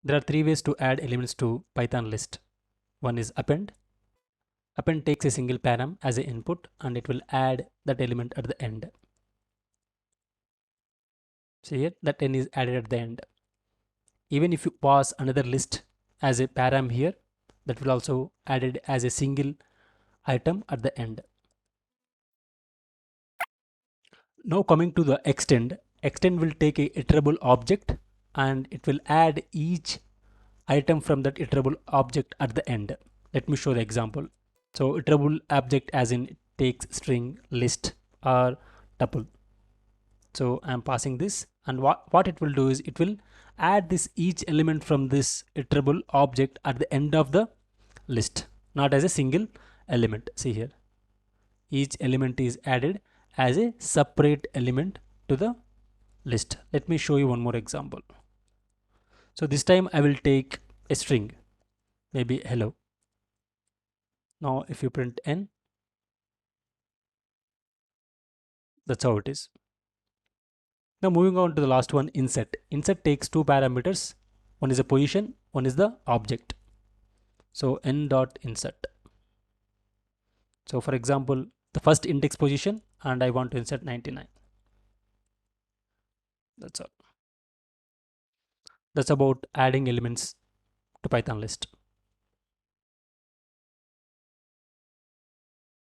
There are three ways to add elements to Python list. One is append. Append takes a single param as an input and it will add that element at the end. See here, that n is added at the end. Even if you pass another list as a param here, that will also added as a single item at the end. Now coming to the extend. Extend will take a iterable object and it will add each item from that iterable object at the end. Let me show the example. So iterable object as in it takes string, list or tuple. So I'm passing this, and what it will do is it will add this each element from this iterable object at the end of the list, not as a single element. See here, each element is added as a separate element to the list. Let me show you one more example. So this time I will take a string, maybe hello. Now if you print n, that's how it is. Now moving on to the last one, insert. Insert takes two parameters. One is a position, one is the object. So n dot insert. So for example, the first index position, and I want to insert 99. That's all. That's about adding elements to Python list.